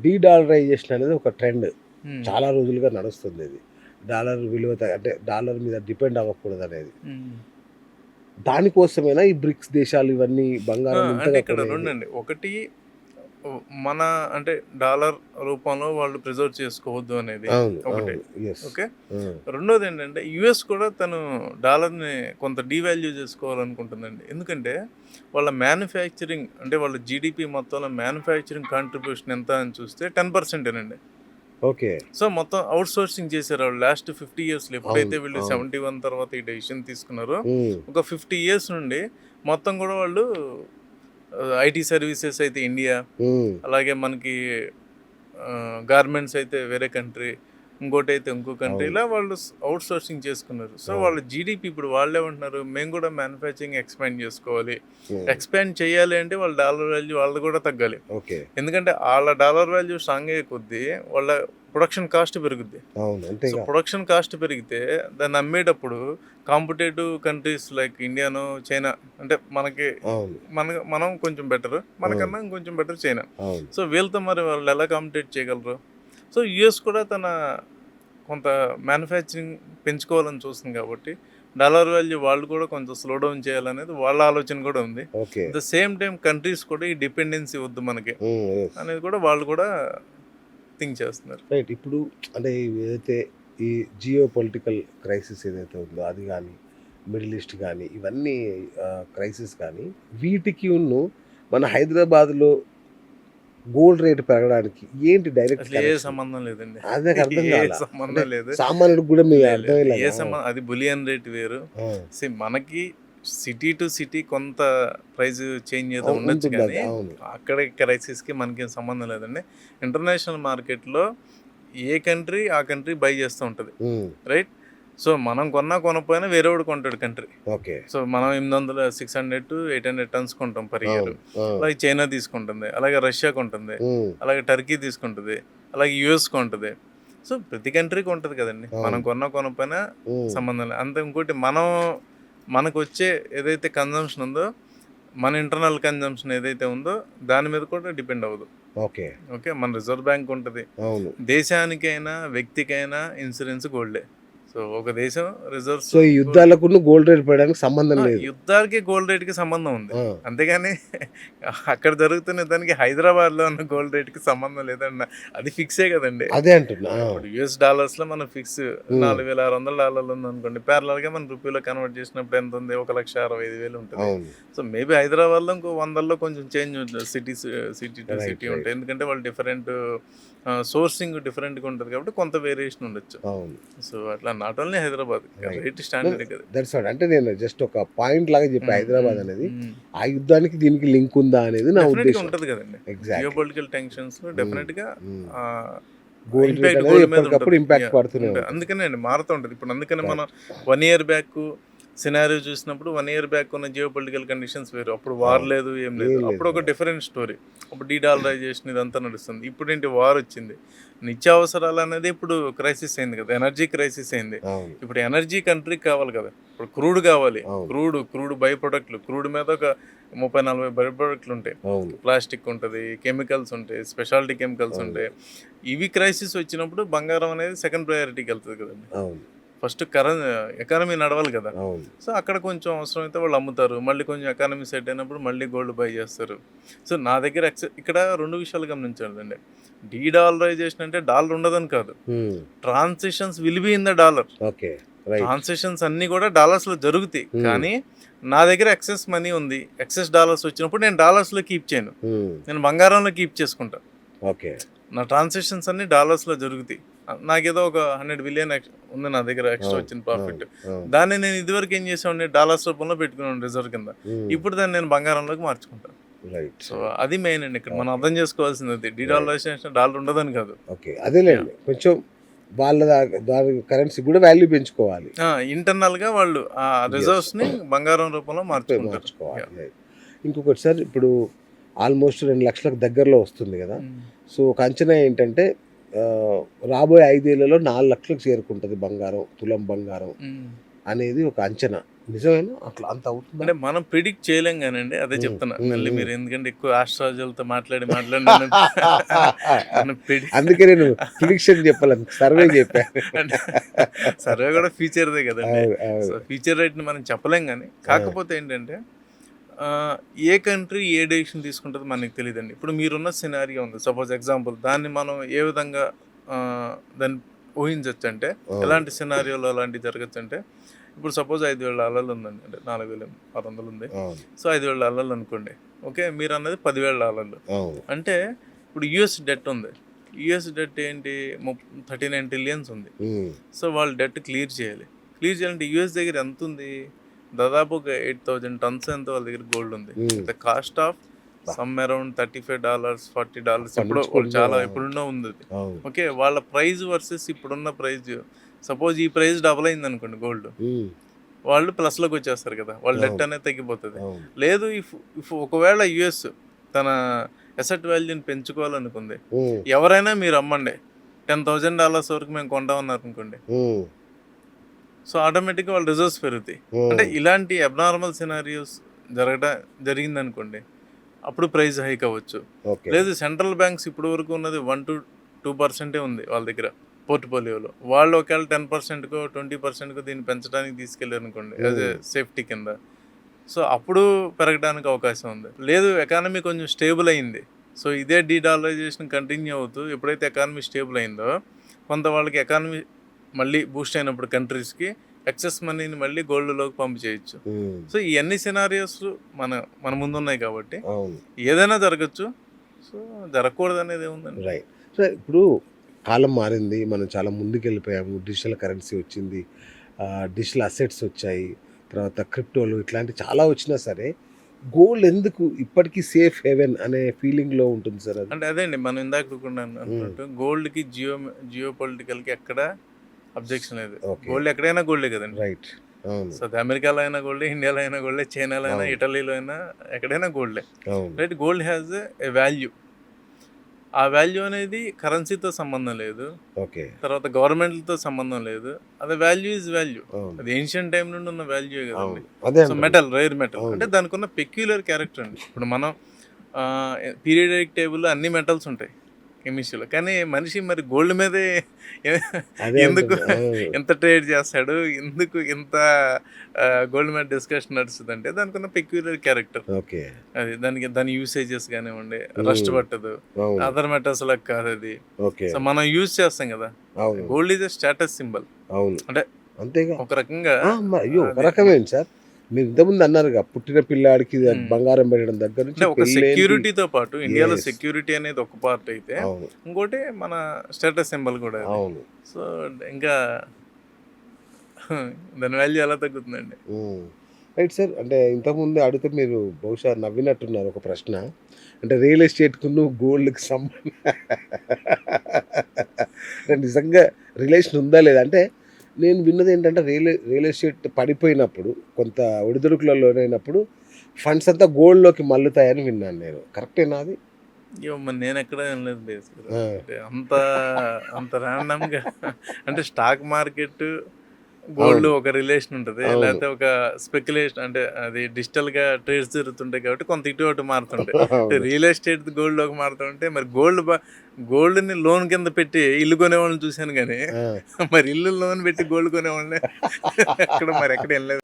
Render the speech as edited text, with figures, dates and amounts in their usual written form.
De-dollarisation అనేది ఒక trend. హ్మ్. చాలా రోజులుగా నడుస్తుంది ఇది. డాలర్ విలువ అంటే డాలర్ మీద డిపెండ్ అవ్వకూడదనేది. హ్మ్. దానికోసమేనా ఈ బ్రిక్స్ దేశాలు ఇవన్నీ బంగారం అంటే ఇంతగా ఇక్కడ కొనేది? రెండండి. ఒకటి మన అంటే డాలర్ రూపంలో వాళ్ళు ప్రిజర్వ్ చేసుకోవద్దు అనేది అవును. ఒకటి. అవును. యెస్. ఓకే. హ్మ్. రెండోదేంటంటే యూఎస్ కూడా తను డాలర్‌ని కొంత డీవాల్యూ చేసుకోవాలనుకుంటుందండి. ఎందుకంటే వాళ్ళ మ్యానుఫ్యాక్చరింగ్ అంటే వాళ్ళ జీడీపీ మొత్తంలో మ్యానుఫ్యాక్చరింగ్ కాంట్రిబ్యూషన్ ఎంత అని చూస్తే 10%నండి. ఓకే. సో, మొత్తం ఔట్‌సోర్సింగ్ చేశారు వాళ్ళు లాస్ట్ 50 ఇయర్స్‌లో. ఎప్పుడైతే అవును. వీళ్ళు అవును. 71 తర్వాత ఈ డెసిషన్ తీసుకున్నారో, హ్మ్. ఒక 50 ఇయర్స్ నుండి మొత్తం కూడా వాళ్ళు ఐటీ సర్వీసెస్ అయితే ఇండియా, హ్మ్. అలాగే మనకి గార్మెంట్స్ అయితే వేరే కంట్రీ, ఇంకోటైతే ఇంకో కంట్రీ, అవును. ఇలా వాళ్ళు అవుట్‌సోర్సింగ్ చేసుకున్నారు. సో, అవును. వాళ్ళ జీడీపీ ఇప్పుడు వాళ్ళేమంటున్నారు, మేము కూడా మ్యానుఫ్యాక్చరింగ్ ఎక్స్పాండ్ చేసుకోవాలి. హ్మ్. ఎక్స్పాండ్ చేయాలి అంటే వాళ్ళ డాలర్ వాల్యూ వాళ్ళది కూడా తగ్గాలి. ఓకే. ఎందుకంటే ఆళ్ళ డాలర్ వాల్యూ స్ట్రాంగ్ అయ్యే కొద్దీ వాళ్ళ ప్రొడక్షన్ కాస్ట్ పెరుగుద్ది. అవును. సో, అంతేగా. ప్రొడక్షన్ కాస్ట్ పెరిగితే దాన్ని అమ్మేటప్పుడు కాంపిటేటివ్ కంట్రీస్ లైక్ ఇండియానో, చైనా అంటే మనకి అవును. మనం కొంచెం బెటరు. హ్మ్. మనకన్నా ఇంకొంచెం బెటర్ చైనా. అవును. సో, వీళ్ళతో మరి వాళ్ళు ఎలా కాంపిటీట్ చేయగలరు? సో, యూఎస్ కూడా తన కొంత మ్యానుఫ్యాక్చరింగ్ పెంచుకోవాలని చూస్తుంది కాబట్టి, డాలర్ వాల్యూ వాళ్ళు కూడా కొంచెం స్లో డౌన్ చేయాలనేది వాళ్ళ ఆలోచన కూడా ఉంది. Okay. At the same time countries కూడా ఈ డిపెండెన్సీ వద్దు మనకి హ్మ్. యెస్. అనేది కూడా వాళ్ళు కూడా థింక్ చేస్తున్నారు. రైట్. ఇప్పుడు అంటే ఏదైతే ఈ జియో పొలిటికల్ క్రైసిస్ ఏదైతే ఉందో అది గానీ, మిడిల్ ఈస్ట్ గానీ, ఇవన్నీ క్రైసిస్ గానీ, వీటికిను మన హైదరాబాద్‌లో గోల్డ్ రేట్ పెరగడానికి ఏంటి డైరెక్ట్ అసలు ఏ కనెక్షన్? సంబంధం లేదండి. అది నాకు అర్థం ఏ కాలా. అంటే సంబంధం లేదు. సామాన్యుడికి గూడా మీకు లేదు. ఏ అర్థమయ్యేలాగా. సంబంధం అది బులియన్ రేట్ వేరు. ఆ! మనకి సిటీ టు సిటీ కొంత ప్రైస్ చేంజ్ ఏదో అవును. ఉండొచ్చు ఉంటుంది అది. కానీ, అవును. అక్కడ క్రైసిస్‌కి మనకేం సంబంధం లేదండి. ఇంటర్నేషనల్ మార్కెట్‌లో ఏ కంట్రీ ఆ కంట్రీ బై చేస్తూ ఉంటది. హ్మ్. రైట్? సో, మనం కొన్నా కొనకపోయినా వేరేవాడు కొంటాడు కంట్రీ. ఓకే. సో, మనం 600-800 టన్స్ కొంటాం పర్ ఇయర్. అవును. ఆ! అలాగే చైనా తీసుకుంటుంది. అలాగే రష్యా కొంటుంది. హ్మ్. అలాగే టర్కీ తీసుకుంటది. అలాగే యూఎస్ కొంటది. సో, ప్రతి కంట్రీకి ఉంటది కదండీ. మనం అవును. కొన్నా కొనకపోయినా హ్మ్. సంబంధం లేదు. అంతే ఇంకోటి మనకొచ్చే ఏదైతే కన్జంప్షన్ ఉందో, మన ఇంటర్నల్ కన్జంప్షన్ ఏదైతే ఉందో దాని మీద కూడా డిపెండ్ అవ్వదు. ఓకే. ఓకే. మన రిజర్వ్ బ్యాంక్ ఉంటది. అవును. దేశానికైనా, వ్యక్తికైనా ఇన్సూరెన్స్ గోల్డే. సో, ఒక దేశం రిజర్వ్స్ సో, ఈ గోల్డ్ యుద్ధాలకును గోల్డ్ రేట్ పెరగడానికి సంబంధం లేదు. యుద్ధాలకి గోల్డ్ రేట్‌కి సంబంధం ఉంది. ఆ! అంతేగాని అక్కడ జరుగుతున్న దానికి హైదరాబాద్‌లో ఉన్న గోల్డ్ రేట్‌కి సంబంధం లేదన్న అది ఫిక్సే కదండీ. అదే అంటున్నా. ఆ! ఇప్పుడు యూఎస్ డాలర్స్‌లో మనం ఫిక్స్ హ్మ్. $4,600 ఉందనుకోండి. ప్యారలల్‌గా మన రూపీలో కన్వర్ట్ చేసినప్పుడు ఎంత ఉంది? 1,65,000 ఉంటది. అవును. సో, మేబీ హైదరాబాద్‌లో ఇంకో 100లో కొంచెం చేంజ్ ఉంటుంది. City to right. City right. ఉంటాయి. ఎందుకంటే వాళ్ళు డిఫరెంట్ సోర్సింగ్ డిఫరెంట్‌గా ఉంటది కాబట్టి కొంత వేరియేషన్ ఉండొచ్చు. అవును. సో, అట్లా not only Hyderabad right. Rate స్టాండర్డే కదా! That's what. అంటే నేను జస్ట్ ఒక పాయింట్ లాగా చెప్పా హ్మ్. హైదరాబాద్ హ్మ్. అనేది. హ్మ్. ఆ యుద్ధానికి దీనికి లింక్ ఉందా అనేది నా డెఫినెట్‌గా ఉద్దేశ్యం. ఉంటది కదండీ. ఎగ్జాక్ట్‌లీ. జియోపొలిటికల్ టెన్షన్స్‌లో హ్మ్. డెఫినెట్‌గా హ్మ్. ఆహ్, గోల్డ్ రేట్ ఇంపాక్ట్ అనేది గోల్డ్ మీద ఎప్పటికప్పుడు ఉంటది. ఇంపాక్ట్ పడుతూనే ఉంటది. ఉంటది. అందుకనే అండి మారుతూ ఉంటది. ఇప్పుడు అందుకనే మనం రైట్. 1 ఇయర్ బ్యాక్ సినారియో చూసినప్పుడు 1 ఇయర్ బ్యాక్ ఉన్న జియోపొలిటికల్ కండిషన్స్ వేరు. అప్పుడు వార్ అవును. లేదు, ఏం లేదు. ఏం లేదు. అప్పుడు ఒక డిఫరెంట్ స్టోరీ. అప్పుడు డీడాలరైజేషన్ ఇదంతా నడుస్తుంది. ఇప్పుడేంటి వార్ వచ్చింది. నిత్యావసరాలు అనేది ఇప్పుడు క్రైసిస్ అయింది కదా! ఎనర్జీ క్రైసిస్ అయింది. అవును. ఇప్పుడు ఎనర్జీ కంట్రీకి కావాలి కదా! ఇప్పుడు క్రూడ్ కావాలి. అవును. Crude by ప్రొడక్ట్‌లు. క్రూడ్ మీద ఒక 30, 40 బై ప్రొడక్ట్‌లు ఉంటాయి. అవును. ప్లాస్టిక్ ఉంటది, కెమికల్స్ ఉంటాయి, స్పెషాలిటీ కెమికల్స్ అవును. ఉంటాయి. ఇవి క్రైసిస్ వచ్చినప్పుడు బంగారం అనేది సెకండ్ ప్రయారిటీకి వెళ్తది కదండీ. అవును. ఫస్ట్ ఎకానమీ నడవాలి కదా! అవును. సో, అక్కడ కొంచెం అవసరమైతే వాళ్ళు అమ్ముతారు. మళ్ళీ కొంచెం ఎకానమీ సెట్ అయినప్పుడు మళ్ళీ గోల్డ్ బై చేస్తారు. సో, నా దగ్గర ఇక్కడ 2 విషయాలు గమనించాలండి. డీడాలరైజేషన్ అంటే డాలర్ ఉండదని కాదు. హ్మ్. Transitions will be in the dollar. Okay. Right. Transactions అన్నీ కూడా డాలర్స్‌లో జరుగుతాయి. హ్మ్. కానీ నా దగ్గర ఎక్సెస్ మనీ ఉంది. ఎక్సెస్ డాలర్స్ వచ్చినప్పుడు నేను డాలర్స్‌లో కీప్ చేయను. హ్మ్. నేను బంగారంలో కీప్ చేసుకుంటా. ఓకే. నా ట్రాన్సాక్షన్స్ అన్నీ డాలర్స్‌లో జరుగుతాయి. నాకేదో ఒక 100 బిలియన్ ఉంది నా దగ్గర ఎక్స్‌ట్రా అవును. వచ్చిన ప్రాఫిట్. అవును. అవును. దాన్ని నేను ఇదివరకు ఏం చేసేవాడిని డాలర్స్ రూపంలో పెట్టుకునేవాడిని రిజర్వ్ కింద. హ్మ్. ఇప్పుడు దాన్ని నేను బంగారంలోకి మార్చుకుంటాను. రైట్. So, right. అది మెయిన్ అండి ఇక్కడ. మనం ఓకే. అర్థం చేసుకోవాల్సింది అది. రైట్. డీడాలరైజేషన్ డాలర్ ఉండదని కాదు. ఓకే. యాహ్! అదేలెండి. కొంచెం వాళ్ళ దాని కరెన్సీ కూడా వాల్యూ పెంచుకోవాలి. ఇంటర్నల్‌గా వాళ్ళు ఆ యెస్. రిజర్వ్స్‌ని బంగారం రూపంలో మార్చుకుంటారు. మార్చుకోవాలి. యాహ్! రైట్. ఇంకొకటి సార్ ఇప్పుడు ఆల్మోస్ట్ 2,00,000లకు దగ్గరలో వస్తుంది గదా! హ్మ్. సో, ఒక అంచనా ఏంటంటే రాబోయే 5 ఏళ్లలో 4,00,000కి చేరుకుంటది బంగారం. తులం బంగారం. హ్మ్. అనేది ఒక అంచనా. నిజమేనా? అట్లా అంత అవుతుందా? అంటే మనం ప్రిడిక్ట్ చేయలేం కానండి. అదే హ్మ్. చెప్తున్నా. హ్మ్. మళ్ళీ హ్మ్. మీరు ఎందుకంటే ఎక్కువ ఆస్ట్రాలజర్‌లతో నన్ను అందుకే నేను ప్రిడిక్షన్ చెప్పాలని సర్వే చెప్పా. అంటే సర్వే కూడా ఫ్యూచర్‌దే కదండీ. అవును. సో, అవును. ఫ్యూచర్ రేట్‌ని మనం చెప్పలేం గానీ, ఆ! కాకపోతే ఏంటంటే ఏ కంట్రీ ఏ డెసిషన్ తీసుకుంటదో మనకు తెలీదండి. ఇప్పుడు మీరున్న సినారియో ఉంది. సపోజ్ ఎగ్జాంపుల్ దాన్ని మనం ఏ విధంగా దాన్ని ఊహించొచ్చంటే, అవును. ఎలాంటి సినారియోలో అలాంటివి జరగొచ్చంటే, ఇప్పుడు సపోజ్ 5,000 డాలర్లు ఉందండి. అంటే 4,600 ఉంది. అవును. సో, 5,000 డాలర్లు అనుకోండి. ఓకే. మీరన్నది 10,000 డాలర్లు. అవును. అంటే ఇప్పుడు యూఎస్ డెట్ ఉంది. యూఎస్ డెట్ ఏంటి 39 ట్రిలియన్స్ ఉంది. హ్మ్. సో, వాళ్ళు డెట్ క్లియర్ చేయాలి. క్లియర్ చేయాలంటే యూఎస్ దగ్గర ఎంతుంది? దాదాపు ఒక 8,000 టన్స్ ఎంతో వాళ్ళ దగ్గర గోల్డ్ ఉంది. హ్మ్. విత్ ద కాస్ట్ ఆఫ్ అబ్బా! సమ్ అరౌండ్ $35, $40 అప్పటి ఎప్పుడో నుంచి వాళ్ళు కొంటున్నారు. చాలా అవును. ఎప్పుడున్నో ఉందది. అవును. ఓకే. వాళ్ళ ప్రైస్ వర్సెస్ ఇప్పుడున్న ప్రైస్ సపోజ్ ఈ ప్రైస్ డబుల్ అయిందనుకోండి గోల్డ్. హ్మ్. వాళ్ళు ప్లస్‌లోకి వచ్చేస్తారు కదా! వాళ్ళ డెట్ అవును. అనేది తగ్గిపోతది. అవును. లేదు ఇఫ్ ఒకవేళ యూఎస్ తన అసెట్ వాల్యూని పెంచుకోవాలనుకుంది. హ్మ్. ఎవరైనా మీరు అమ్మండి. $10,000 వరకు మేము కొంటామన్నారనుకోండి. హ్మ్. సో, ఆటోమేటిక్‌గా వాళ్ళ రిజర్వ్స్ పెరుగుతాయి. అంటే హ్మ్. ఇలాంటి అబ్నార్మల్ సినారియోస్ జరిగిందనుకోండి. అప్పుడు ప్రైస్ హైక్ అవ్వచ్చు. ఓకే. లేదు సెంట్రల్ బ్యాంక్స్ ఇప్పటి వరకు ఉన్నది 1-2% ఉంది వాళ్ళ దగ్గర పోర్ట్‌ఫోలియోలో. వాళ్ళు ఒకవేళ 10%కో, 20%కో దీన్ని పెంచడానికి తీసుకెళ్లారనుకోండి. యాస్ ఎ హ్మ్. సేఫ్టీ కింద. సో, అప్పుడు పెరగడానికి అవకాశం ఉంది. లేదు ఎకానమీ కొంచెం స్టేబుల్ అయింది. సో, ఇదే డీడాలరైజేషన్ కంటిన్యూ అవుతూ ఎప్పుడైతే ఎకానమీ స్టేబుల్ అయిందో, కొంత వాళ్ళకి ఎకానమీ మళ్ళీ బూస్ట్ అయినప్పుడు కంట్రీస్‌కి ఎక్సెస్ మనీని మళ్ళీ గోల్డ్‌లోకి పంప్ చేయొచ్చు. హ్మ్. సో, ఇయన్నీ సినారియోస్ మన మన ముందున్నాయి కాబట్టి అవును. ఏదైనా జరగచ్చు. సో, జరగకూడదనేది ఏముందండి. రైట్. సో, ఇప్పుడు కాలం మారింది. మనం చాలా ముందుకెళ్ళిపోయాము. డిజిటల్ కరెన్సీ వచ్చింది. డిజిటల్ అసెట్స్ వచ్చాయి. తర్వాత క్రిప్టోలు ఇట్లాంటివి చాలా వచ్చినా సరే, గోల్డ్ ఎందుకు ఇప్పటికీ సేఫ్ హేవెన్ అనే ఫీలింగ్‌లో ఉంటుంది సార్ అది? అంటే అదే అండి మనం ఇందాక కూడా హ్మ్. అనుకున్నట్టు గోల్డ్‌కి జియో పొలిటికల్‌కి ఎక్కడ అబ్జెక్షన్ లేదు. ఓకే. గోల్డ్ ఎక్కడైనా గోల్డే కదండీ. రైట్. అవును. సో, అది అమెరికాలో అయినా గోల్డే, ఇండియాలో అయినా గోల్డే, చైనాలో అయినా, అవును. ఇటలీలో అయినా ఎక్కడైనా గోల్డే. అవును. Right gold has a value. ఆ వాల్యూ అనేది కరెన్సీతో సంబంధం లేదు. ఓకే. తర్వాత గవర్నమెంట్‌లతో సంబంధం లేదు. అది వాల్యూ ఈజ్ వాల్యూ. అవును. అది ఏన్షియంట్ టైమ్ నుండి ఉన్న వాల్యూయే గదండీ. అవును. అదే సో, అంటున్నా. Metal, rare metal. అంటే అవును. దానికున్న పెక్యులియర్ క్యారెక్టర్ అండి. ఇప్పుడు మనం పీరియాడిక్ టేబుల్‌లో అన్ని మెటల్స్ ఉంటాయి కెమిస్ట్రీలో. కానీ మనిషి మరి గోల్డ్ మీదే ఎ- అదే ఎందుకు అంటున్నా. అవును. ఎంత ట్రేడ్ చేస్తాడు? ఎందుకు ఇంత గోల్డ్ మీద డిస్కషన్ నడుస్తదంటే దానికున్న పెక్యులియర్ క్యారెక్టర్. ఓకే. అది దాని యూసేజెస్ గానివ్వండి, రస్ట్ హ్మ్. పట్టదు. అవును. అదర్ మెటల్స్ లాగా కాదది. ఓకే. సో, మనం యూజ్ చేస్తాం గదా! అవును. Gold is a status symbol. అవును. అంటే అంతేగా. ఒక రకంగా అయ్యో! ఒక అది రకమేంటి సార్? మీరు ఇంతకుముందు అన్నారుగా పుట్టిన పిల్లాడికి హ్మ్. బంగారం పెట్టడం దగ్గర నుంచి అంటే ఒక పెళ్ళేంటి సెక్యూరిటీతో పాటు ఇండియాలో యెస్. సెక్యూరిటీ అనేది ఒక పార్ట్ అయితే, అవును. ఇంకోటి మన స్టేటస్ సింబల్ కూడా అది. అవును. సో, ఇంకా దాని వాల్యూ ఎలా తగ్గుతుందండి? హ్మ్. Right sir. అంటే ఇంతకుముందు అడిగితే మీరు బహుశా నవ్వినట్టున్నారు ఒక ప్రశ్న. అంటే రియల్ ఎస్టేట్‌కును గోల్డ్‌కి అంటే నిజంగా రిలేషన్ ఉందా లేదా? అంటే నేను విన్నదేంటంటే రియల్ ఎస్టేట్ పడిపోయినప్పుడు కొంత ఒడిదుడుకులలో లోనైనప్పుడు ఫండ్స్ అంతా గోల్డ్‌లోకి మల్లుతాయని విన్నాను నేను. కరెక్టేనా అది? ఏమో మరి నేనెక్కడ వినలేదు బేసిక్‌గా. ఆ! అంటే అంత రాండమ్‌గా అంటే స్టాక్ మార్కెట్, గోల్డ్ అవును. ఒక రిలేషన్ ఉంటది. అవును. లేకపోతే ఒక స్పెక్యులేషన్ అంటే అది డిజిటల్‌గా ట్రేడ్స్ జరుగుతుంటాయి కాబట్టి కొంత ఇటు అటు మారుతుంటాయి. అంటే అవును. రియల్ ఎస్టేట్ గోల్డ్‌లోకి మారుతుంటే మరి గోల్డ్‌ని లోన్ కింద పెట్టి ఇల్లు కొనేవాళ్ళని చూసాను గానీ, ఆ! మరి ఇల్లు లోన్ పెట్టి గోల్డ్ కొనేవాళ్ళని ఎక్కడ వినలేదు.